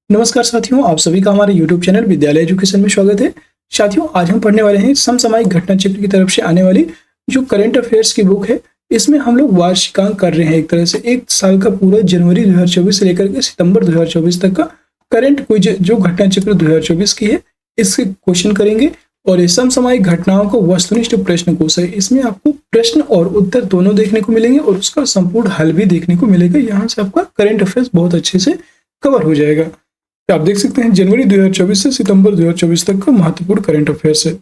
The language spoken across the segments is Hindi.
नमस्कार साथियों, आप सभी का हमारे YouTube चैनल विद्यालय एजुकेशन में स्वागत है। साथियों, आज हम पढ़ने वाले हैं समसामयिक घटना चक्र की तरफ से आने वाली जो करंट अफेयर्स की बुक है। इसमें हम लोग वार्षिकांक कर रहे हैं, एक तरह से एक साल का पूरा जनवरी 2024 से लेकर के सितंबर 2024 तक का करंट क्विज जो घटना चक्र 2024 की है, इसके क्वेश्चन करेंगे। और ये समसामयिक घटनाओं को वस्तुनिष्ठ प्रश्न कोश है, इसमें आपको प्रश्न और उत्तर दोनों देखने को मिलेंगे और उसका संपूर्ण हल भी देखने को मिलेगा। यहाँ से आपका करंट अफेयर्स बहुत अच्छे से कवर हो जाएगा। आप देख सकते हैं जनवरी 2024 से सितंबर 2024 तक का महत्वपूर्ण करंट अफेयर्स है।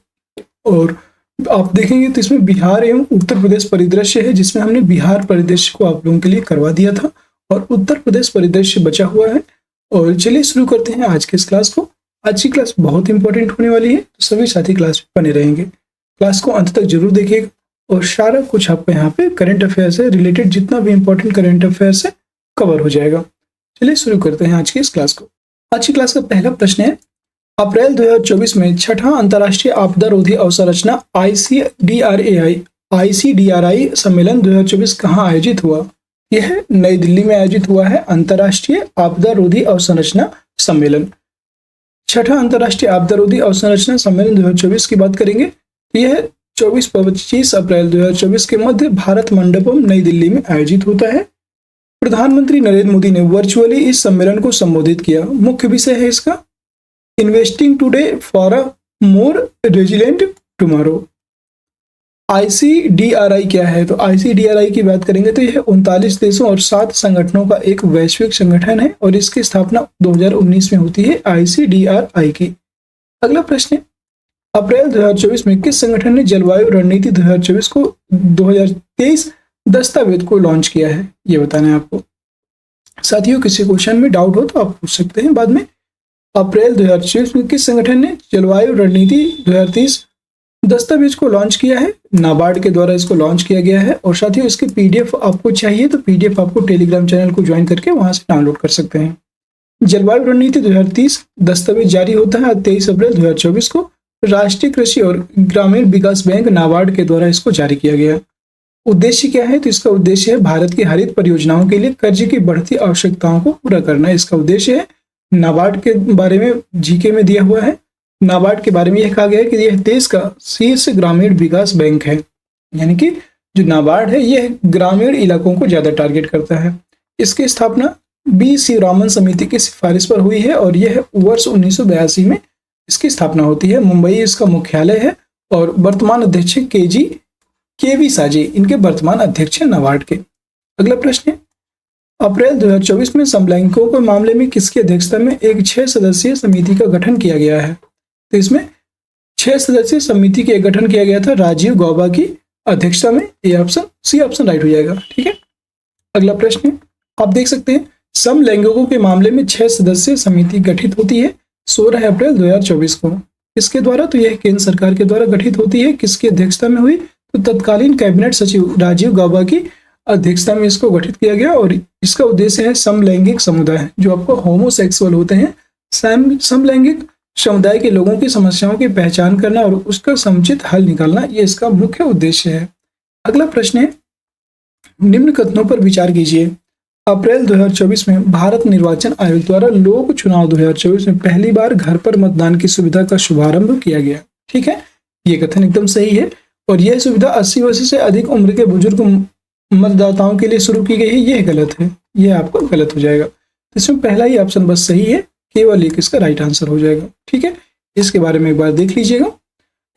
और आप देखेंगे तो इसमें बिहार एवं उत्तर प्रदेश परिदृश्य है, जिसमें हमने बिहार परिदृश्य को आप लोगों के लिए करवा दिया था और उत्तर प्रदेश परिदृश्य बचा हुआ है। और चलिए शुरू करते हैं आज के इस क्लास को। आज की क्लास बहुत इंपॉर्टेंट होने वाली है, तो सभी साथी क्लास में बने रहेंगे। क्लास को अंत तक जरूर देखिएगा और सारा कुछ आपको यहाँ पे करंट अफेयर्स से रिलेटेड जितना भी इंपॉर्टेंट करंट अफेयर्स है कवर हो जाएगा। चलिए शुरू करते हैं आज की इस क्लास को। आज की क्लास का पहला प्रश्न है, अप्रैल 2024 में छठा अंतर्राष्ट्रीय आपदा रोधी अवसंरचना ICDRI सम्मेलन 2024 कहाँ आयोजित हुआ? यह नई दिल्ली में आयोजित हुआ है। अंतर्राष्ट्रीय आपदा रोधी अवसंरचना सम्मेलन, छठा अंतर्राष्ट्रीय आपदा रोधी अवसंरचना सम्मेलन 2024 की बात करेंगे। यह 24-25 अप्रैल 2024 के मध्य भारत मंडपम नई दिल्ली में आयोजित होता है। प्रधानमंत्री नरेंद्र मोदी ने वर्चुअली इस सम्मेलन को संबोधित किया। मुख्य विषय है इसका investing today for a more resilient tomorrow. ICDRI क्या है? तो ICDRI की बात करेंगे तो यह 39 देशों और 7 संगठनों का एक वैश्विक संगठन है और इसकी स्थापना 2019 में होती है ICDRI की। अगला प्रश्न है, अप्रैल 2024 में किस संगठन ने जलवायु रणनीति 2024 को 2023 दस्तावेज को लॉन्च किया है? ये बताना है आपको। साथियों, किसी क्वेश्चन में डाउट हो तो आप पूछ सकते हैं बाद में। अप्रैल 2024 में किस संगठन ने जलवायु रणनीति 2030 दस्तावेज को लॉन्च किया है? नाबार्ड के द्वारा इसको लॉन्च किया गया है। और साथियों, इसकी PDF आपको चाहिए तो PDF आपको टेलीग्राम चैनल को ज्वाइन करके वहां से डाउनलोड कर सकते हैं। जलवायु रणनीति 2030 दस्तावेज जारी होता है 23 अप्रैल 2024 को। राष्ट्रीय कृषि और ग्रामीण विकास बैंक नाबार्ड के द्वारा इसको जारी किया गया। उद्देश्य क्या है? तो इसका उद्देश्य है भारत की हरित परियोजनाओं के लिए कर्ज की बढ़ती आवश्यकताओं को पूरा करना। इसका उद्देश्य है। नाबार्ड के बारे में GK में दिया हुआ है। नाबार्ड के बारे में यह कहा गया है कि यह देश का शीर्ष ग्रामीण विकास बैंक है, यानी कि जो नाबार्ड है यह ग्रामीण इलाकों को ज्यादा टारगेट करता है। इसकी स्थापना B शिवरामन समिति की सिफारिश पर हुई है और यह वर्ष 1982 में इसकी स्थापना होती है। मुंबई इसका मुख्यालय है और वर्तमान अध्यक्ष KV साजी इनके वर्तमान अध्यक्ष हैं नाबार्ड के। अगला प्रश्न है, अप्रैल 2024 में समलैंगिकों के मामले में किसकी अध्यक्षता में एक 6 सदस्यीय समिति का गठन किया गया है? तो इसमें 6 सदस्यीय समिति का गठन किया गया था राजीव गौबा की अध्यक्षता में। ये ऑप्शन C ऑप्शन राइट हो जाएगा। ठीक है। अगला प्रश्न है, आप देख सकते हैं समलैंगिकों के मामले में 6 सदस्यीय समिति गठित होती है 16 अप्रैल 2024 को। इसके द्वारा तो यह केंद्र सरकार के द्वारा गठित होती है। किसकी अध्यक्षता में हुई? तो तत्कालीन कैबिनेट सचिव राजीव गौबा की अध्यक्षता में इसको गठित किया गया और इसका उद्देश्य है समलैंगिक समुदाय जो आपको होमोसेक्सुअल होते हैं, समलैंगिक समुदाय के लोगों की समस्याओं की पहचान करना और उसका समुचित हल निकालना, ये इसका मुख्य उद्देश्य है। अगला प्रश्न है, निम्न कथनों पर विचार कीजिए। अप्रैल 2024 में भारत निर्वाचन आयोग द्वारा लोक चुनाव 2024 में पहली बार घर पर मतदान की सुविधा का शुभारंभ किया गया। ठीक है, ये कथन एकदम सही है और यह सुविधा 80 वर्ष से अधिक उम्र के बुजुर्ग मतदाताओं के लिए शुरू की गई है। यह गलत है, यह आपको गलत हो जाएगा। इसमें पहला ही ऑप्शन बस सही है, केवल एक इसका राइट आंसर हो जाएगा। ठीक है, इसके बारे में एक बार देख लीजिएगा।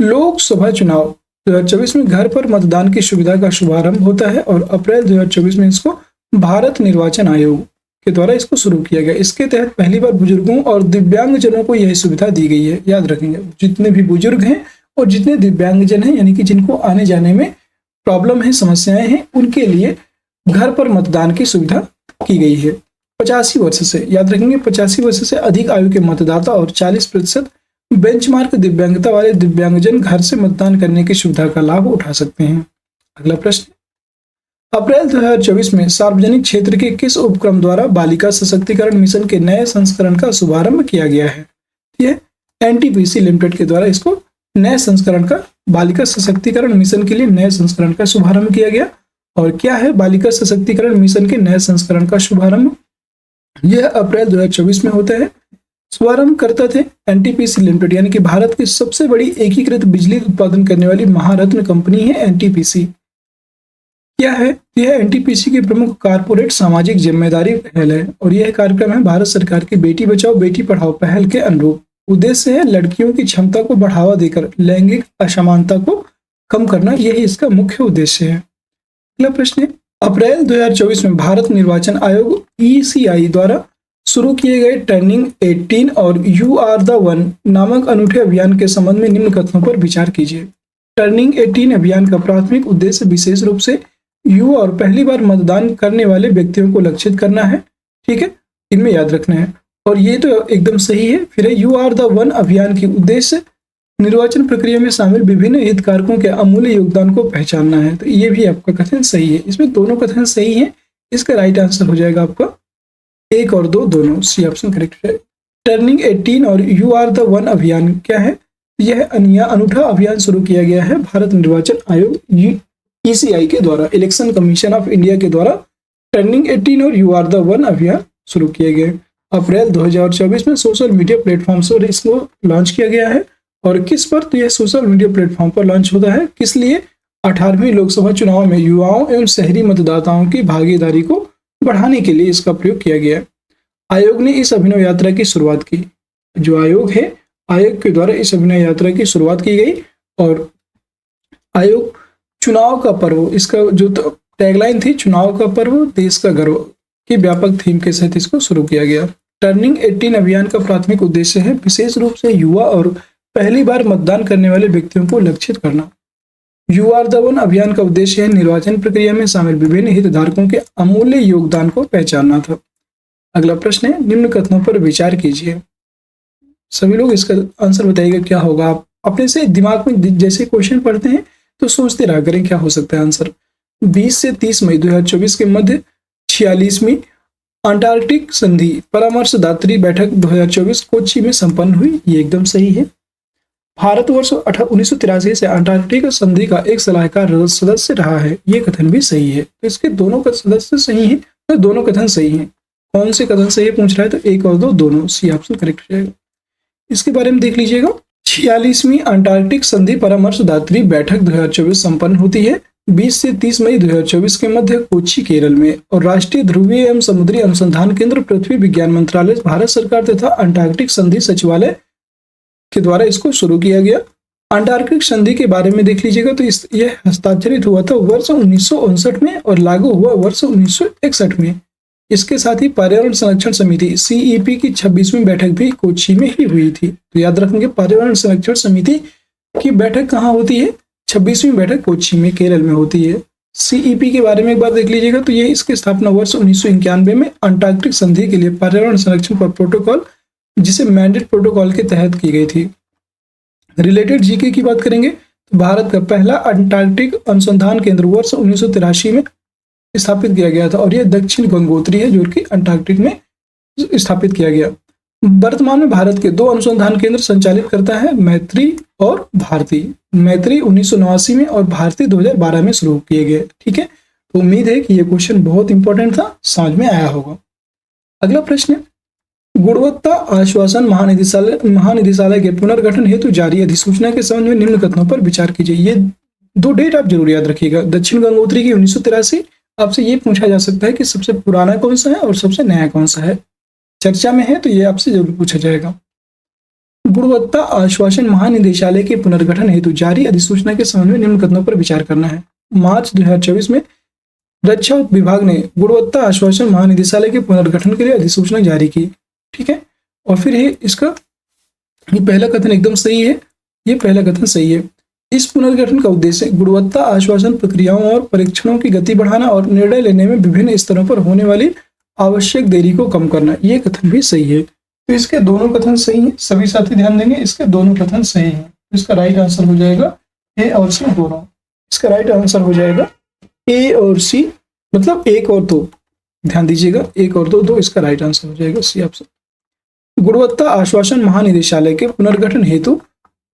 लोकसभा चुनाव 2024 में घर पर मतदान की सुविधा का शुभारंभ होता है और अप्रैल 2024 में इसको भारत निर्वाचन आयोग के द्वारा इसको शुरू किया गया। इसके तहत पहली बार बुजुर्गों और दिव्यांगजनों को यह सुविधा दी गई है। याद रखेंगे, जितने भी बुजुर्ग हैं और जितने दिव्यांगजन हैं, यानी कि जिनको आने जाने में प्रॉब्लम है, समस्याएं हैं, उनके लिए घर पर मतदान की सुविधा की गई है। 85 वर्ष से, याद रखेंगे, 85 वर्ष से अधिक आयु के मतदाता और 40% बेंचमार्क दिव्यांगता वाले दिव्यांगजन घर से मतदान करने की सुविधा का लाभ उठा सकते हैं। अगला प्रश्न, अप्रैल 2024 में सार्वजनिक क्षेत्र के किस उपक्रम द्वारा बालिका सशक्तिकरण मिशन के नए संस्करण का शुभारंभ किया गया है? यह NTPC लिमिटेड के द्वारा इसको नए संस्करण का, बालिका सशक्तिकरण मिशन के लिए नए संस्करण का शुभारंभ किया गया। और क्या है बालिका सशक्तिकरण मिशन के नए संस्करण का शुभारंभ? यह अप्रैल 2024 में होता है। शुभारंभकर्ता थे एनटीपीसी लिमिटेड, यानी कि भारत की सबसे बड़ी एकीकृत बिजली उत्पादन करने वाली महारत्न कंपनी है एनटीपीसी। क्या है? यह एनटीपीसी की प्रमुख कारपोरेट सामाजिक जिम्मेदारी पहल है और यह कार्यक्रम है भारत सरकार की बेटी बचाओ बेटी पढ़ाओ पहल के अनुरूप। उद्देश्य है लड़कियों की क्षमता को बढ़ावा देकर लैंगिक असमानता को कम करना, यही इसका मुख्य उद्देश्य है। अगला प्रश्न है, अप्रैल 2024 में भारत निर्वाचन आयोग ईसीआई द्वारा शुरू किए गए टर्निंग 18 और यू आर द वन नामक अनूठे अभियान के संबंध में निम्न कथनों पर विचार कीजिए। टर्निंग 18 अभियान का प्राथमिक उद्देश्य विशेष रूप से युवा और पहली बार मतदान करने वाले व्यक्तियों को लक्षित करना है। ठीक है, इनमें याद रखना है और ये तो एकदम सही है। फिर है यू आर द वन अभियान की उद्देश्य निर्वाचन प्रक्रिया में शामिल विभिन्न हितधारकों के अमूल्य योगदान को पहचानना है, तो ये भी आपका कथन सही है। इसमें दोनों कथन सही है, इसका राइट आंसर हो जाएगा आपका 1 और 2 दोनों, सी ऑप्शन करेक्ट है। टर्निंग 18 और यू आर द वन अभियान क्या है? यह अनूठा अभियान शुरू किया गया है भारत निर्वाचन आयोग ईसीआई के द्वारा, इलेक्शन कमीशन ऑफ इंडिया के द्वारा टर्निंग 18 और यू आर द वन अभियान शुरू किए गए। अप्रैल 2024 में सोशल मीडिया प्लेटफॉर्म पर इसको लॉन्च किया गया है। और किस पर? तो यह सोशल मीडिया प्लेटफॉर्म पर लॉन्च होता है। किस लिए? 18वीं लोकसभा चुनाव में युवाओं एवं शहरी मतदाताओं की भागीदारी को बढ़ाने के लिए इसका प्रयोग किया गया। आयोग ने इस अभिनव यात्रा की शुरुआत की। जो आयोग है, आयोग के द्वारा इस अभिनव यात्रा की शुरुआत की गई और आयोग चुनाव का पर्व, इसका जो टैगलाइन थी चुनाव का पर्व देश का गर्व की व्यापक थीम के साथ इसको शुरू किया गया। टर्निंग 18 अभियान का प्राथमिक उद्देश्य है विशेष रूप से युवा और पहली बार मतदान करने वाले व्यक्तियों को लक्षित करना। यू आर द वन अभियान का उद्देश्य है निर्वाचन प्रक्रिया में शामिल विभिन्न हितधारकों के अमूल्य योगदान को पहचानना था। अगला प्रश्न है, निम्न कथनों पर विचार कीजिए। सभी लोग इसका आंसर बताइएगा क्या होगा। आप अपने से दिमाग में जैसे क्वेश्चन पढ़ते हैं तो सोचते रहा करें क्या हो सकता है आंसर। 20 से 30 मई 2024 के मध्य 46वीं अंटार्कटिक संधि परामर्शदात्री बैठक 2024 कोच्चि में संपन्न हुई, ये एकदम सही है। भारतवर्ष 1983 से अंटार्कटिक संधि का एक सलाहकार सदस्य रहा है, ये कथन भी सही है। तो इसके दोनों का सदस्य सही है, तो दोनों कथन सही हैं। कौन से कथन सही पूछ रहा है? तो 1 और 2 दोनों, सी ऑप्शन करेक्ट रहेगा। इसके बारे में देख लीजिएगा। 46वीं अंटार्कटिक संधि परामर्शदात्री बैठक 2024 संपन्न होती है 20 से 30 मई 2024 के मध्य कोच्चि केरल में और राष्ट्रीय ध्रुवीय एवं समुद्री अनुसंधान केंद्र पृथ्वी विज्ञान मंत्रालय भारत सरकार तथा अंटार्कटिक संधि सचिवालय के द्वारा इसको शुरू किया गया। अंटार्कटिक संधि के बारे में देख लीजिएगा तो यह हस्ताक्षरित हुआ था वर्ष 1959 में और लागू हुआ वर्ष 1961 में। इसके साथ ही पर्यावरण संरक्षण समिति सीईपी की 26वीं बैठक भी कोच्चि में ही हुई थी। तो याद रखेंगे पर्यावरण संरक्षण समिति की बैठक कहाँ होती है? 26वीं बैठक कोच्चि में केरल में होती है। सीईपी के बारे में एक बार देख लीजिएगा तो ये इसकी स्थापना वर्ष 1991 में अंटार्कटिक संधि के लिए पर्यावरण संरक्षण पर प्रोटोकॉल, जिसे मैंडेट प्रोटोकॉल के तहत की गई थी। रिलेटेड जीके की बात करेंगे तो भारत का पहला अंटार्कटिक अनुसंधान केंद्र वर्ष 1983 में स्थापित किया गया था और यह दक्षिण गंगोत्री है जो कि अंटार्कटिक में स्थापित किया गया। वर्तमान में भारत के 2 अनुसंधान केंद्र संचालित करता है, मैत्री और भारती। मैत्री 1989 में और भारती 2012 में शुरू किए गए। ठीक है, तो उम्मीद है कि यह क्वेश्चन बहुत इंपॉर्टेंट था, समझ में आया होगा। अगला प्रश्न है, गुणवत्ता आश्वासन महानिदेशालय के पुनर्गठन हेतु जारी अधिसूचना के संबंध में निम्न कथनों पर विचार कीजिए। ये 2 डेट आप जरूर याद रखिएगा। दक्षिण गंगोत्री की 1983, आपसे ये पूछा जा सकता है कि सबसे पुराना कौन सा है और सबसे नया कौन सा है, चर्चा में है तो ये आपसे जरूर पूछा जाएगा। गुणवत्ता आश्वासन महानिदेशालय के पुनर्गठन हेतु जारी अधिसूचना के संबंध में निम्न कथनों पर विचार करना है। मार्च 2024 में रक्षा विभाग ने गुणवत्ता आश्वासन महानिदेशालय के पुनर्गठन के लिए अधिसूचना जारी की। ठीक है, और फिर इसका ये पहला कथन एकदम सही है, ये पहला कथन सही है। इस पुनर्गठन का उद्देश्य गुणवत्ता आश्वासन प्रक्रियाओं और परीक्षणों की गति बढ़ाना और निर्णय लेने में विभिन्न स्तरों पर होने वाली आवश्यक देरी को कम करना, ये कथन भी सही है। तो इसके दोनों कथन सही हैं, सभी साथी ध्यान देंगे, इसके दोनों कथन सही हैं। इसका राइट आंसर हो जाएगा ए और सी दोनों। इसका राइट आंसर हो जाएगा ए और सी, मतलब 1 और 2, ध्यान दीजिएगा 1 और 2 इसका राइट आंसर हो जाएगा सी ऑप्शन। गुणवत्ता आश्वासन महानिदेशालय के पुनर्गठन हेतु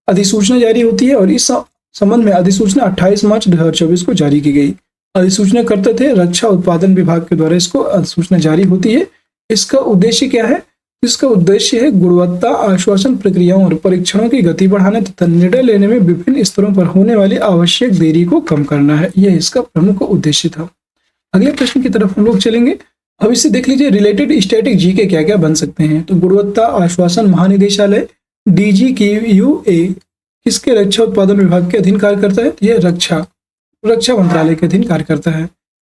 अधिसूचना जारी होती है और इस संबंध में अधिसूचना 28 मार्च 2024 को जारी की गई। अधिसूचना करते थे रक्षा उत्पादन विभाग के द्वारा इसको अधिसूचना जारी होती है। इसका उद्देश्य क्या है? इसका उद्देश्य है गुणवत्ता आश्वासन प्रक्रियाओं और परीक्षणों की गति बढ़ाना तथा निर्णय लेने में विभिन्न स्तरों पर होने वाली आवश्यक देरी को कम करना है। यह इसका प्रमुख उद्देश्य था। अगले प्रश्न की तरफ हम लोग चलेंगे। अब इसे देख लीजिए, रिलेटेड स्टैटिक जी के क्या क्या बन सकते हैं। तो गुणवत्ता आश्वासन महानिदेशालय DGQA किसके रक्षा उत्पादन विभाग के अधीन कार्य करता है? तो यह रक्षा मंत्रालय के अधीन कार्य करता है।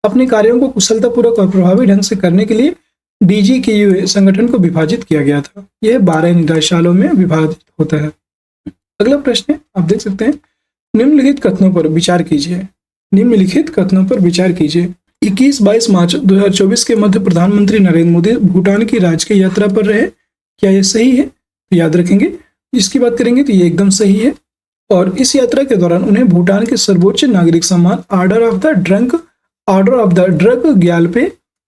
अपने कार्यों को कुशलतापूर्वक और प्रभावी ढंग से करने के लिए DGQA संगठन को विभाजित किया गया था। यह 12 निदेशालयों में विभाजित होता है। अगला प्रश्न है, आप देख सकते हैं, निम्नलिखित कथनों पर विचार कीजिए। निम्नलिखित कथनों पर विचार कीजिए। 21-22 मार्च 2024 के मध्य प्रधानमंत्री नरेंद्र मोदी भूटान की राजकीय यात्रा पर रहे। क्या यह सही है? तो याद रखेंगे, इसकी बात करेंगे तो ये एकदम सही है। और इस यात्रा के दौरान उन्हें भूटान के सर्वोच्च नागरिक सम्मान ऑर्डर ऑफ द ड्रग ग्यालपे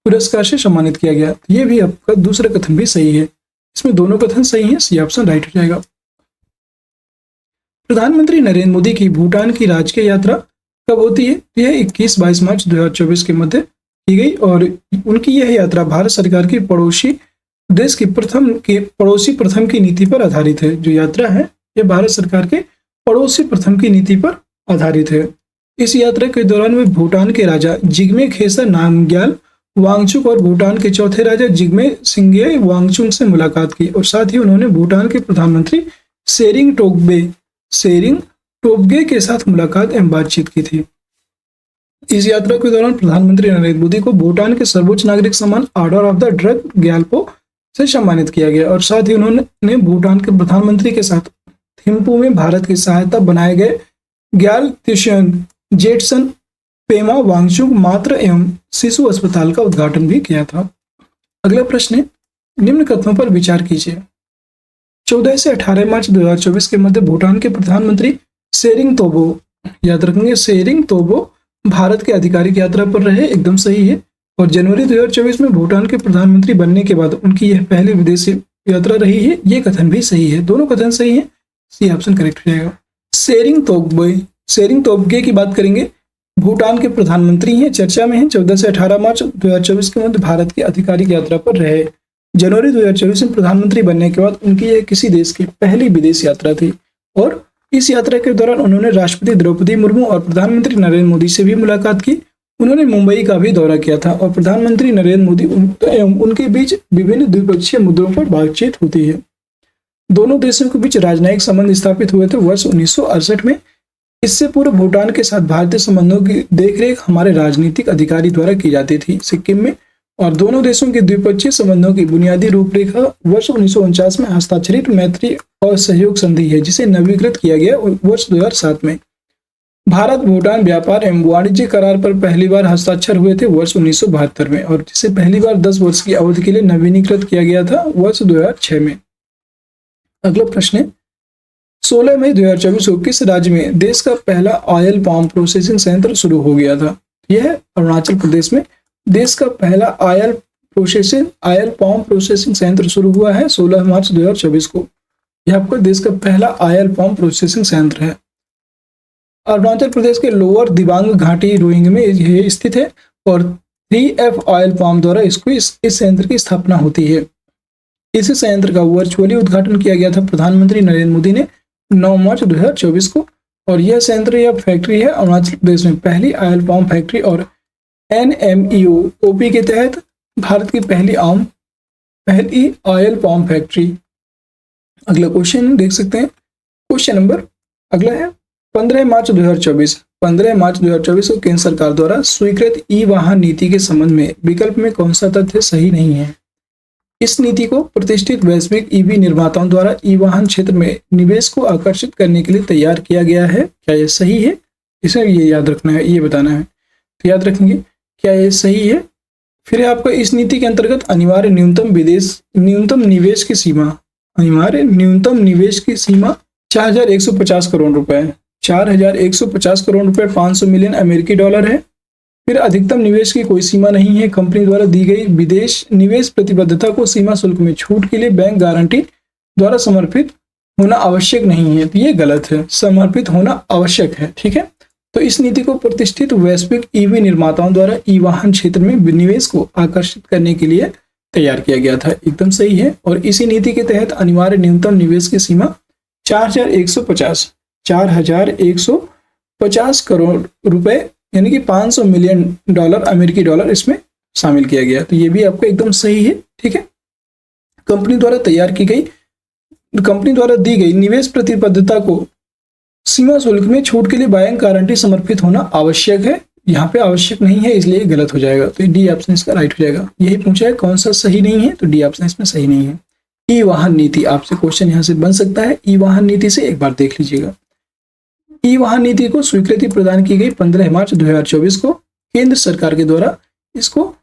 पुरस्कार से सम्मानित किया गया। ये भी आपका दूसरा कथन भी सही है। इसमें दोनों कथन सही हैं, सी ऑप्शन राइट हो जाएगा। प्रधानमंत्री नरेंद्र मोदी की भूटान की राजकीय यात्रा कब होती है? यह 21-22 मार्च 2024 के मध्य की गई और उनकी यह यात्रा भारत सरकार की पड़ोसी प्रथम की नीति पर आधारित है। जो यात्रा है यह भारत सरकार के पड़ोसी प्रथम की नीति पर आधारित है। इस यात्रा के दौरान वे भूटान के राजा जिग्मे खेसर नामग्याल वांगचुक और भूटान के चौथे राजा जिग्मे सिंघे वांगचुक से मुलाकात की और साथ ही उन्होंने भूटान के प्रधानमंत्री सेरिंग टोब्गे के साथ मुलाकात एवं बातचीत की थी। इस यात्रा के दौरान प्रधानमंत्री नरेंद्र मोदी को भूटान के सर्वोच्च नागरिक सम्मान order of the drug Gyalpo से सम्मानित किया गया और साथ ही उन्होंने भूटान के प्रधानमंत्री के साथ थिम्पू में भारत की सहायता बनाए गए ग्याल त्रिशंग जेटसन पेमा वांगचुक मातृ एवं शिशु अस्पताल का उद्घाटन भी किया था। अगला प्रश्न है, निम्न कथनों पर विचार कीजिए। 14 से 18 मार्च 2024 के मध्य भूटान के प्रधानमंत्री सेरिंग तोबो, याद रखेंगे सेरिंग तोबो, भारत के आधिकारिक यात्रा पर रहे। एकदम सही है। और जनवरी 2024 में भूटान के प्रधानमंत्री बनने के बाद उनकी यह पहली विदेशी यात्रा रही है। ये कथन भी सही है। दोनों कथन सही है, सी ऑप्शन करेक्ट हो जाएगा। सेरिंग तोब्गे की बात करेंगे, भूटान के प्रधानमंत्री हैं, चर्चा में हैं। 14 से 18 मार्च 2024 के मध्य भारत की आधिकारिक यात्रा पर रहे। जनवरी 2024 में प्रधानमंत्री बनने के बाद उनकी यह किसी देश की पहली विदेश यात्रा थी और इस यात्रा के दौरान उन्होंने राष्ट्रपति द्रौपदी मुर्मू और प्रधानमंत्री नरेंद्र मोदी से भी मुलाकात की। उन्होंने मुंबई का भी दौरा किया था और प्रधानमंत्री नरेंद्र मोदी एवं उनके बीच विभिन्न द्विपक्षीय मुद्दों पर बातचीत होती है। दोनों देशों के बीच राजनयिक संबंध स्थापित हुए थे वर्ष 1968 में। इससे पूर्व भूटान के साथ भारतीय संबंधों की देखरेख हमारे राजनीतिक अधिकारी द्वारा की जाती थी सिक्किम में और दोनों देशों के द्विपक्षीय संबंधों की बुनियादी रूपरेखा वर्ष 1949 में हस्ताक्षरित मैत्री और सहयोग संधि है, जिसे नवीकृत किया गया वर्ष 2007 में। भारत भूटान व्यापार एवं वाणिज्य करार पर पहली बार हस्ताक्षर हुए थे वर्ष 1972 में और जिसे पहली बार 10 वर्ष की अवधि के लिए नवीनीकृत किया गया था वर्ष 2006 में। अगला प्रश्न है, 16 मई 2024 को किस राज्य में देश का पहला ऑयल पाम प्रोसेसिंग संयंत्र शुरू हो गया था? यह अरुणाचल प्रदेश में देश का पहला ऑयल पाम प्रोसेसिंग संयंत्र शुरू हुआ है 16 मार्च 2024 को। यह आपका देश का पहला ऑयल पाम प्रोसेसिंग संयंत्र है। अरुणाचल प्रदेश के लोअर दिबांग घाटी रोइंग में यह स्थित है और 3F ऑयल पाम द्वारा इस संयंत्र की स्थापना होती है। इस संयंत्र का वर्चुअली उद्घाटन किया गया था प्रधानमंत्री नरेंद्र मोदी ने 9 मार्च 2024 को और यह संयंत्र या फैक्ट्री है अरुणाचल प्रदेश में पहली ऑयल पाम फैक्ट्री और NMEO-OP के तहत भारत की पहली ऑयल पाम फैक्ट्री। अगला क्वेश्चन देख सकते हैं। क्वेश्चन नंबर अगला है 15 मार्च 2024 को केंद्र सरकार द्वारा स्वीकृत ई वाहन नीति के संबंध में विकल्प में कौन सा तथ्य सही नहीं है? इस नीति को प्रतिष्ठित वैश्विक ईवी निर्माताओं द्वारा ई वाहन क्षेत्र में निवेश को आकर्षित करने के लिए तैयार किया गया है। क्या यह सही है? इसे ये याद रखना है, ये बताना है। तो याद रखेंगे, क्या यह सही है? फिर आपका इस नीति के अंतर्गत अनिवार्य न्यूनतम निवेश की सीमा 4,150 करोड़ रुपए है। 4,150 करोड़ रुपए 500 मिलियन अमेरिकी डॉलर है। फिर अधिकतम निवेश की कोई सीमा नहीं है। कंपनी द्वारा दी गई विदेश निवेश प्रतिबद्धता को सीमा शुल्क में छूट के लिए बैंक गारंटी द्वारा समर्पित होना आवश्यक नहीं है। तो ये गलत है, समर्पित होना आवश्यक है। ठीक है, तो इस नीति को प्रतिष्ठित वैश्विक ईवी निर्माताओं द्वारा ई वाहन क्षेत्र में निवेश को आकर्षित करने के लिए तैयार किया गया था। एकदम सही है। और इसी नीति के तहत अनिवार्य न्यूनतम निवेश की सीमा 4,150 करोड़ रुपए यानी कि 500 मिलियन डॉलर, अमेरिकी डॉलर इसमें शामिल किया गया। तो ये भी आपको एकदम सही है। ठीक है। कंपनी द्वारा दी गई निवेश प्रतिबद्धता को सीमा शुल्क में छूट के लिए बैंक गारंटी समर्पित होना आवश्यक है। यहाँ पे आवश्यक नहीं है, इसलिए गलत हो जाएगा। तो डी ऑप्शन इसका राइट हो जाएगा। यही पूछा है कौन सा सही नहीं है, तो डी ऑप्शन इसमें सही नहीं है। ई वाहन नीति, आपसे क्वेश्चन यहाँ से बन सकता है। ई वाहन नीति से एक बार देख लीजिएगा। ई वाहन नीति को स्वीकृति प्रदान की गई 15 मार्च 2024 को केंद्र सरकार के द्वारा इसको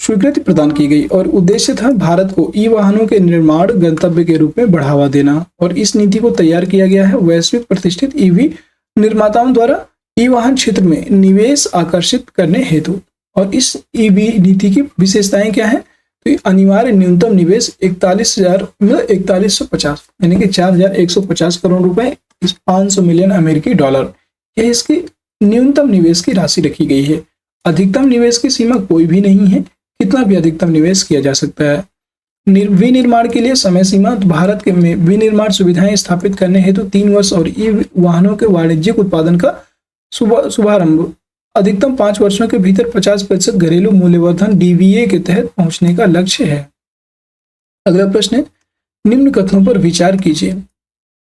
स्वीकृति प्रदान की गई और उद्देश्य था भारत को ई वाहनों के निर्माण गंतव्य के रूप में बढ़ावा देना। और इस नीति को तैयार किया गया है वैश्विक प्रतिष्ठित ईवी निर्माताओं द्वारा ई वाहन क्षेत्र में निवेश आकर्षित करने हेतु। और इस ईवी नीति की विशेषताएं क्या है, तो अनिवार्य न्यूनतम निवेश 4150 यानी कि 4,150 करोड़ रुपए, 500 मिलियन अमेरिकी डॉलर, यह इसकी न्यूनतम निवेश की राशि रखी गई है। अधिकतम निवेश की सीमा कोई भी नहीं है, कितना भी अधिकतम निवेश किया जा सकता है। विनिर्माण के लिए समय सीमा, तो भारत के में विनिर्माण सुविधाएं स्थापित करने हेतु 3 वर्ष और ई वाहनों के वाणिज्यिक उत्पादन का शुभारंभ अधिकतम 5 वर्षों के भीतर 50% घरेलू मूल्यवर्धन डीवीए के तहत पहुंचने का लक्ष्य है। अगला प्रश्न है, निम्न कथनों पर विचार कीजिए।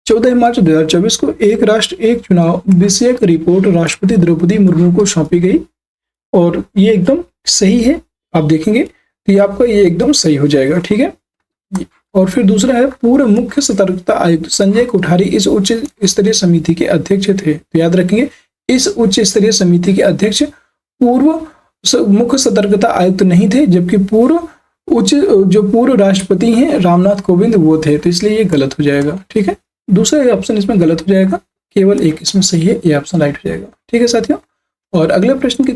14 मार्च 2024 को एक राष्ट्र एक चुनाव विषयक रिपोर्ट राष्ट्रपति द्रौपदी मुर्मू को सौंपी गई और ये एकदम सही है। आप देखेंगे तो ये आपका ये एकदम सही हो जाएगा। ठीक है। और फिर दूसरा है, पूर्व मुख्य सतर्कता आयुक्त संजय कोठारी इस उच्च स्तरीय समिति के अध्यक्ष थे। तो याद रखेंगे, इस उच्च स्तरीय समिति के अध्यक्ष पूर्व मुख्य सतर्कता आयुक्त नहीं थे, जबकि पूर्व राष्ट्रपति हैं रामनाथ कोविंद वो थे। तो इसलिए ये गलत हो जाएगा। ठीक है। दूसरा ऑप्शन इसमें गलत हो जाएगा, केवल एक इसमें सही है, ये ऑप्शन राइट हो जाएगा। ठीक है साथियों। और अगले प्रश्न के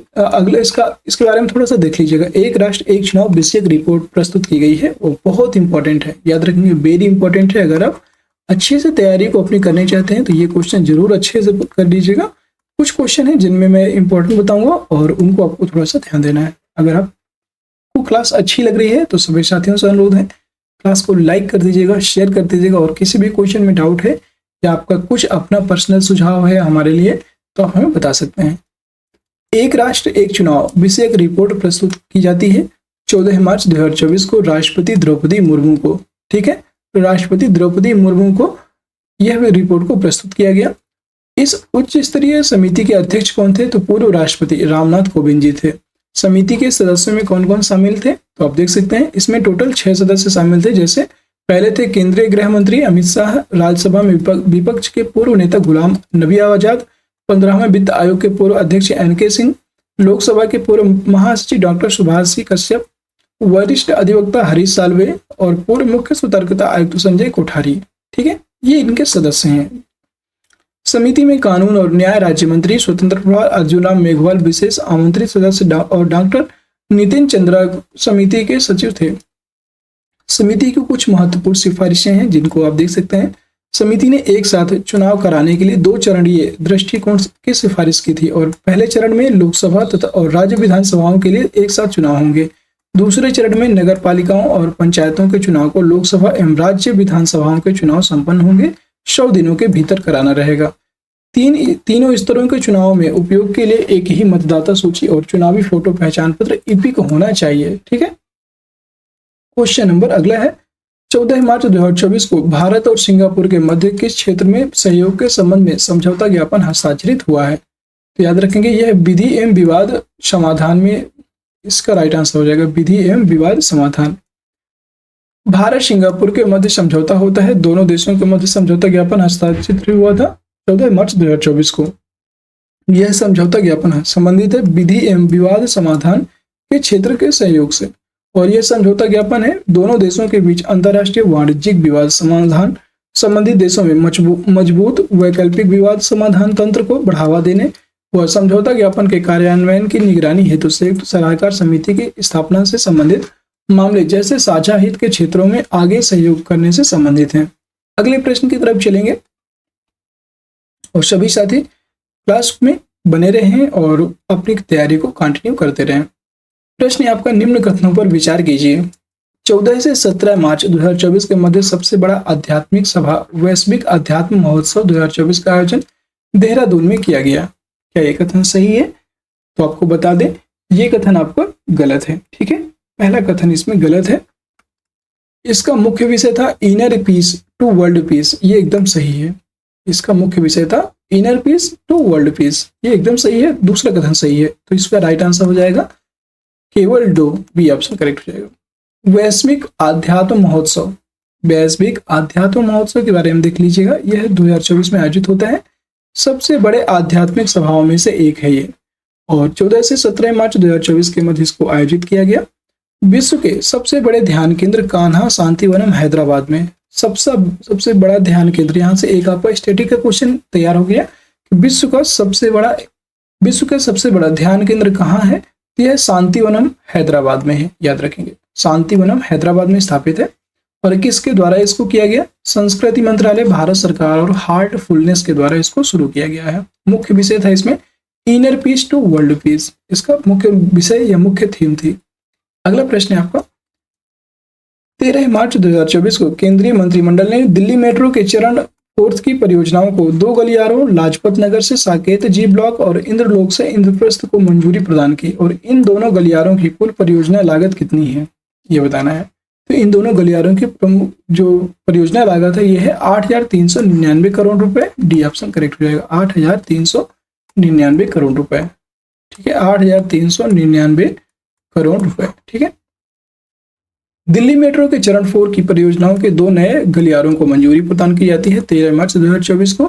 इसके बारे में थोड़ा सा देख लीजिएगा। एक राष्ट्र एक चुनाव विषयक रिपोर्ट प्रस्तुत की गई है, वो बहुत इंपॉर्टेंट है, याद रखेंगे, वेरी इंपॉर्टेंट है। अगर आप अच्छे से तैयारी को अपनी करनी चाहते हैं तो ये क्वेश्चन जरूर अच्छे से कर लीजिएगा। कुछ क्वेश्चन है जिनमें मैं इंपॉर्टेंट बताऊंगा और उनको आपको थोड़ा सा ध्यान देना है। अगर आपको क्लास अच्छी लग रही है तो सभी साथियों से अनुरोध है, क्लास को लाइक कर दीजिएगा, शेयर कर दीजिएगा। और किसी भी क्वेश्चन में डाउट है या आपका कुछ अपना पर्सनल सुझाव है हमारे लिए, तो आप हमें बता सकते हैं। एक राष्ट्र एक चुनाव विषयक रिपोर्ट प्रस्तुत की जाती है 14 मार्च 2024 को राष्ट्रपति द्रौपदी मुर्मू को। ठीक है। तो राष्ट्रपति द्रौपदी मुर्मू को यह रिपोर्ट को प्रस्तुत किया गया। इस उच्च स्तरीय समिति के अध्यक्ष कौन थे, तो पूर्व राष्ट्रपति रामनाथ कोविंद जी थे। समिति के सदस्यों में कौन कौन शामिल थे, तो आप देख सकते हैं इसमें टोटल 6 सदस्य शामिल थे। जैसे पहले थे केंद्रीय गृह मंत्री अमित शाह, राज्यसभा में विपक्ष के पूर्व नेता गुलाम नबी आजाद, 15वें वित्त आयोग के पूर्व अध्यक्ष एनके सिंह, लोकसभा के पूर्व महासचिव डॉक्टर सुभाष कश्यप, वरिष्ठ अधिवक्ता हरीश साल्वे और पूर्व मुख्य सतर्कता आयुक्त संजय कोठारी। ठीक है। ये इनके सदस्य हैं। समिति में कानून और न्याय राज्य मंत्री स्वतंत्र प्रभार अर्जुन राम मेघवाल विशेष आमंत्रित सदस्य और डॉक्टर नितिन चंद्रा समिति के सचिव थे। समिति की कुछ महत्वपूर्ण सिफारिशें हैं जिनको आप देख सकते हैं। समिति ने एक साथ चुनाव कराने के लिए 2 चरणीय दृष्टिकोण की सिफारिश की थी और पहले चरण में लोकसभा तथा और राज्य विधानसभाओं के लिए एक साथ चुनाव होंगे। दूसरे चरण में नगर पालिकाओं और पंचायतों के चुनाव को लोकसभा एवं राज्य विधानसभाओं के चुनाव संपन्न होंगे 100 दिनों के भीतर कराना रहेगा। तीनों स्तरों के चुनाव में उपयोग के लिए एक ही मतदाता सूची और चुनावी फोटो पहचान पत्र ईपिक होना चाहिए। ठीक है। क्वेश्चन नंबर अगला है, 14 मार्च 2024 को भारत और सिंगापुर के मध्य किस क्षेत्र में सहयोग के संबंध में समझौता ज्ञापन हस्ताक्षरित हुआ है, तो याद रखेंगे यह विधि एवं विवाद समाधान में इसका राइट आंसर हो जाएगा, विधि एवं विवाद समाधान। भारत सिंगापुर के मध्य समझौता होता है, दोनों देशों के मध्य समझौता ज्ञापन हस्ताक्षरित हुआ था 14 मार्च 2024 को। यह समझौता ज्ञापन संबंधित है विधि एवं विवाद समाधान के क्षेत्र के सहयोग से और यह समझौता ज्ञापन है दोनों देशों के बीच अंतर्राष्ट्रीय वाणिज्यिक विवाद समाधान, संबंधित देशों में मजबूत वैकल्पिक विवाद समाधान तंत्र को बढ़ावा देने व समझौता ज्ञापन के कार्यान्वयन की निगरानी हेतु संयुक्त सलाहकार समिति की स्थापना से संबंधित मामले जैसे साझा हित के क्षेत्रों में आगे सहयोग करने से संबंधित हैं। अगले प्रश्न की तरफ चलेंगे और सभी साथी क्लास में बने रहें और अपनी तैयारी को कंटिन्यू करते रहें। प्रश्न आपका, निम्न कथनों पर विचार कीजिए। 14 से 17 मार्च 2024 के मध्य सबसे बड़ा आध्यात्मिक सभा वैश्विक अध्यात्म महोत्सव 2024 का आयोजन देहरादून में किया गया। क्या ये कथन सही है? तो आपको बता दें ये कथन आपका गलत है। ठीक है, पहला कथन इसमें गलत है। इसका मुख्य विषय था inner peace to world peace, ये एकदम सही है। इसका मुख्य विषय था inner peace to world peace, ये एकदम सही है। दूसरा कथन सही है, तो इसका राइट आंसर हो जाएगा केवल दो, बी ऑप्शन करेक्ट हो जाएगा। वैश्विक आध्यात्म महोत्सव, वैश्विक आध्यात्म महोत्सव के बारे में देख लीजिएगा। यह 2024 में आयोजित होता है, सबसे बड़े आध्यात्मिक सभाओं में से एक है ये, और 14 से 17 मार्च 2024 के मध्य इसको आयोजित किया गया। विश्व के सबसे बड़े ध्यान केंद्र कान्हा शांतिवनम हैदराबाद में, सबसे बड़ा ध्यान केंद्र, यहाँ से एक आपका स्टैटिक का क्वेश्चन तैयार हो गया कि विश्व का सबसे बड़ा ध्यान केंद्र कहाँ है? यह शांतिवनम हैदराबाद में है, याद रखेंगे। शांतिवनम हैदराबाद में स्थापित है। और किसके द्वारा इसको किया गया? संस्कृति मंत्रालय, भारत सरकार और हार्टफुलनेस के द्वारा इसको शुरू किया गया है। मुख्य विषय था इसमें inner peace to world peace, इसका मुख्य विषय या मुख्य थीम थी। अगला प्रश्न है आपका, 13 मार्च 2024 को केंद्रीय मंत्रिमंडल ने दिल्ली मेट्रो के चरण 4 की परियोजनाओं को 2 गलियारों लाजपत नगर से साकेत जी ब्लॉक और इंद्रलोक से इंद्रप्रस्थ को मंजूरी प्रदान की, और इन दोनों गलियारों की कुल परियोजना लागत कितनी है ये बताना है। तो इन दोनों गलियारों की प्रमुख जो परियोजना लागत है ये है 8,399 करोड़ रुपए, डी ऑप्शन करेक्ट हो जाएगा। 8,399 करोड़ रुपए, ठीक है, 8,399 करोड़ रुपए। ठीक है, दिल्ली मेट्रो के चरण 4 की परियोजनाओं के 2 नए गलियारों को मंजूरी प्रदान की जाती है 13 मार्च 2024 को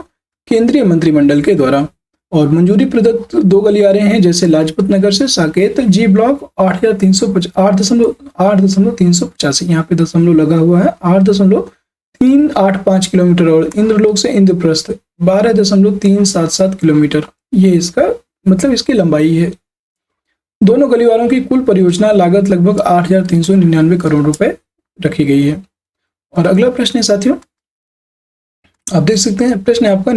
केंद्रीय मंत्रिमंडल के द्वारा। और मंजूरी प्रदत्त 2 गलियारे हैं जैसे लाजपत नगर से साकेत जी ब्लॉक 8.385, यहाँ पे दशमलव लगा हुआ है, 8.385 किलोमीटर, और इंद्रलोक से इंद्रप्रस्थ 12.377 किलोमीटर, ये इसका मतलब इसकी लंबाई है। दोनों गलियारों की कुल परियोजना लागत लगभग 8,399 करोड़ रुपए रखी गई है। और अगला प्रश्न है साथियों, आप देख सकते हैं, प्रश्न है आपका,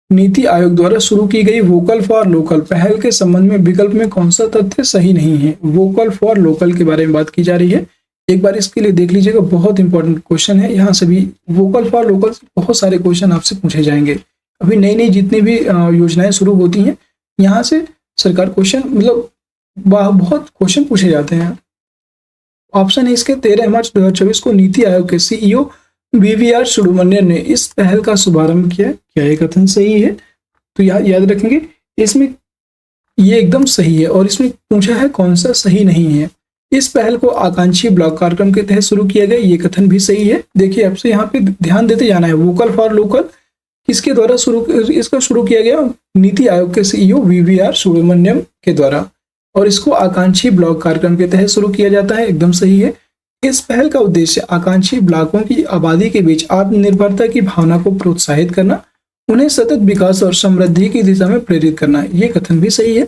नीति आयोग द्वारा शुरू की गई वोकल फॉर लोकल पहल के संबंध में विकल्प में कौन सा तथ्य सही नहीं है? वोकल फॉर लोकल के बारे में बात की जा रही है। एक बार इसके लिए देख लीजिएगा, बहुत इंपॉर्टेंट क्वेश्चन है। यहाँ से भी वोकल फॉर लोकल बहुत सारे क्वेश्चन आपसे पूछे जाएंगे। अभी नई जितनी भी योजनाएं शुरू होती हैं, यहाँ से सरकार क्वेश्चन मतलब बहुत क्वेश्चन पूछे जाते हैं। ऑप्शन है इसके 13 मार्च 2024 को नीति आयोग के सीईओ वीवीआर सुब्रमण्यन ने इस पहल का शुभारंभ किया। क्या ये कथन सही है? तो याद रखेंगे, इसमें ये एकदम सही है, और इसमें पूछा है कौन सा सही नहीं है। इस पहल को आकांक्षी ब्लॉक कार्यक्रम के तहत शुरू किया गया, ये कथन भी सही है। देखिए आपसे यहाँ पे ध्यान देते जाना है। वोकल फॉर लोकल किसके द्वारा इसका शुरू किया गया? नीति आयोग के सीईओ वीवीआर सुब्रमण्यम के द्वारा, और इसको आकांक्षी ब्लॉक कार्यक्रम के तहत शुरू किया जाता है, एकदम सही है। इस पहल का उद्देश्य आकांक्षी ब्लॉकों की आबादी के बीच आत्मनिर्भरता की भावना को प्रोत्साहित करना, उन्हें सतत विकास और समृद्धि की दिशा में प्रेरित करना, ये कथन भी सही है।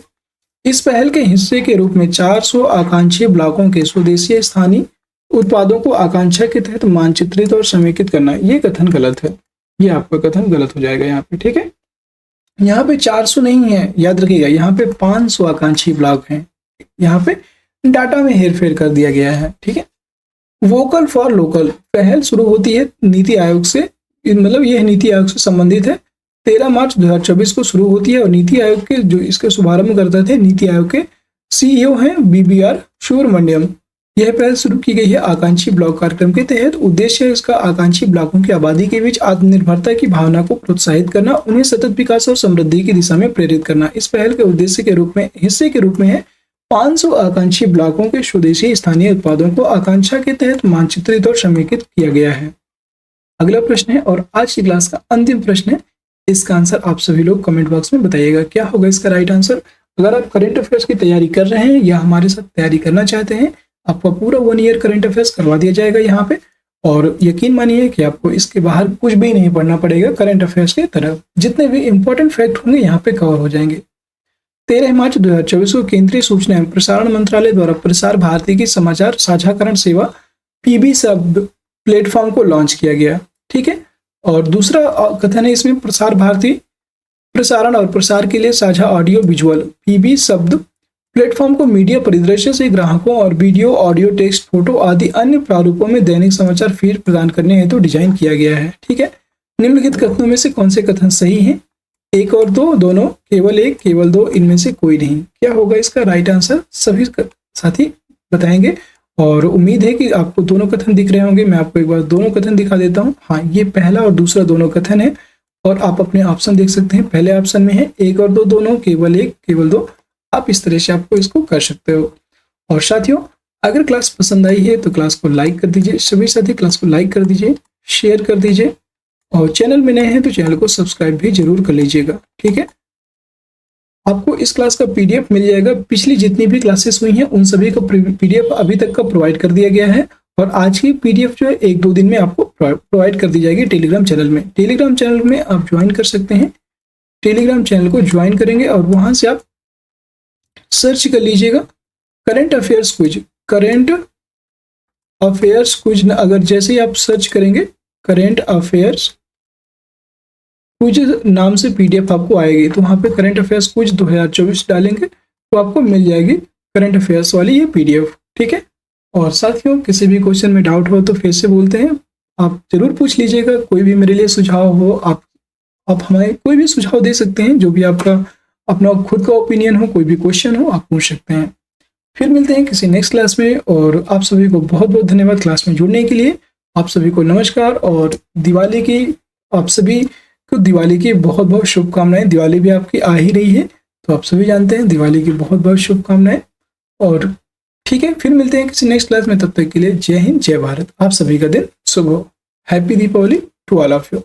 इस पहल के हिस्से के रूप में 400 आकांक्षी ब्लॉकों के स्वदेशी स्थानीय उत्पादों को आकांक्षा के तहत मानचित्रित और समेकित करना, ये कथन गलत है। ये आपका कथन गलत हो जाएगा यहाँ पे, ठीक है। यहाँ पे 400 नहीं है, याद रखिएगा, यहाँ पे 500 आकांक्षी ब्लॉक हैं। यहाँ पे डाटा में हेरफेर कर दिया गया है, ठीक है। वोकल फॉर लोकल पहल शुरू होती है नीति आयोग से, मतलब यह नीति आयोग से संबंधित है। 13 मार्च 2024 को शुरू होती है, और नीति आयोग के जो इसके शुभारंभ करते थे नीति आयोग के सीईओ हैं वीवीआर सुब्रमण्यम। यह पहल शुरू की गई है आकांक्षी ब्लॉक कार्यक्रम के तहत। उद्देश्य है इसका आकांक्षी ब्लॉकों की आबादी के बीच आत्मनिर्भरता की भावना को प्रोत्साहित करना, उन्हें सतत विकास और समृद्धि की दिशा में प्रेरित करना। इस पहल के उद्देश्य के रूप में हिस्से के रूप में है 500 आकांक्षी ब्लॉकों के स्वदेशी स्थानीय उत्पादों को आकांक्षा के तहत मानचित्रित और समेकित किया गया है। अगला प्रश्न है, और आज की क्लास का अंतिम प्रश्न है। इसका आंसर आप सभी लोग कमेंट बॉक्स में बताइएगा, क्या होगा इसका राइट आंसर। अगर आप करंट अफेयर्स की तैयारी कर रहे हैं या हमारे साथ तैयारी करना चाहते हैं, आपका पूरा 1 ईयर करंट अफेयर्स करवा दिया जाएगा यहाँ पे, और यकीन मानिए कि आपको इसके बाहर कुछ भी नहीं पढ़ना पड़ेगा। करंट अफेयर्स की तरफ जितने भी इंपॉर्टेंट फैक्ट होंगे यहाँ पे कवर हो जाएंगे। 13 मार्च 2024 को केंद्रीय सूचना एवं प्रसारण मंत्रालय द्वारा प्रसार भारती की समाचार साझाकरण सेवा पीबी सब प्लेटफॉर्म को लॉन्च किया गया, ठीक है। और दूसरा कथन है इसमें, प्रसार भारती प्रसारण और प्रसार के लिए साझा ऑडियो विजुअल पीबी शब्द प्लेटफॉर्म को मीडिया परिदृश्य से ग्राहकों और वीडियो, ऑडियो, टेक्स्ट, फोटो आदि अन्य प्रारूपों में दैनिक समाचार फीड प्रदान करने हेतु डिजाइन किया गया है। ठीक है, निम्नलिखित कथनों में से कौन से कथन सही हैं? 1 और 2 दोनों, केवल 1, केवल 2, इनमें से कोई नहीं। क्या होगा इसका राइट आंसर? सभी साथी बताएंगे और उम्मीद है कि आपको दोनों कथन दिख रहे होंगे। मैं आपको एक बार दोनों कथन दिखा देता हूँ। हाँ, ये पहला और दूसरा दोनों कथन है और आप अपने ऑप्शन देख सकते हैं। पहले ऑप्शन में है 1 और 2 दोनों, केवल 1, केवल 2। आप इस तरह से आपको इसको कर सकते हो। और साथियों, अगर क्लास पसंद आई है तो क्लास को लाइक कर दीजिए। सभी साथी क्लास को लाइक कर दीजिए, शेयर कर दीजिए और चैनल में नए हैं तो चैनल को सब्सक्राइब भी जरूर कर लीजिएगा। ठीक है, आपको इस क्लास का पीडीएफ मिल जाएगा। पिछली जितनी भी क्लासेस हुई हैं उन सभी का पीडीएफ अभी तक का प्रोवाइड कर दिया गया है और आज की पीडीएफ जो है 1-2 दिन में आपको प्रोवाइड कर दी जाएगी टेलीग्राम चैनल में। टेलीग्राम चैनल में आप ज्वाइन कर सकते हैं। टेलीग्राम चैनल को ज्वाइन करेंगे और वहां से आप सर्च कर लीजिएगा current affairs quiz. Current affairs quiz, अगर जैसे ही आप सर्च करेंगे करंट अफेयर्स क्विज नाम से पीडीएफ आपको आएगी, तो वहां पे करंट अफेयर्स क्विज 2024 डालेंगे तो आपको मिल जाएगी करंट अफेयर्स वाली ये पीडीएफ। ठीक है, और साथियों किसी भी क्वेश्चन में डाउट हो तो फिर से बोलते हैं, आप जरूर पूछ लीजिएगा। कोई भी मेरे लिए सुझाव हो, आप हमारे कोई भी सुझाव दे सकते हैं। जो भी आपका अपना खुद का ओपिनियन हो, कोई भी क्वेश्चन हो, आप पूछ सकते हैं। फिर मिलते हैं किसी नेक्स्ट क्लास में और आप सभी को बहुत बहुत धन्यवाद क्लास में जुड़ने के लिए। आप सभी को नमस्कार और दिवाली की आप सभी को दिवाली की बहुत बहुत शुभकामनाएं। दिवाली भी आपकी आ ही रही है तो आप सभी जानते हैं, दिवाली की बहुत बहुत शुभकामनाएं। और ठीक है, फिर मिलते हैं किसी नेक्स्ट क्लास में। तब तक के लिए जय हिंद, जय भारत। आप सभी का दिन शुभ हो। Happy Deepawali to all of you.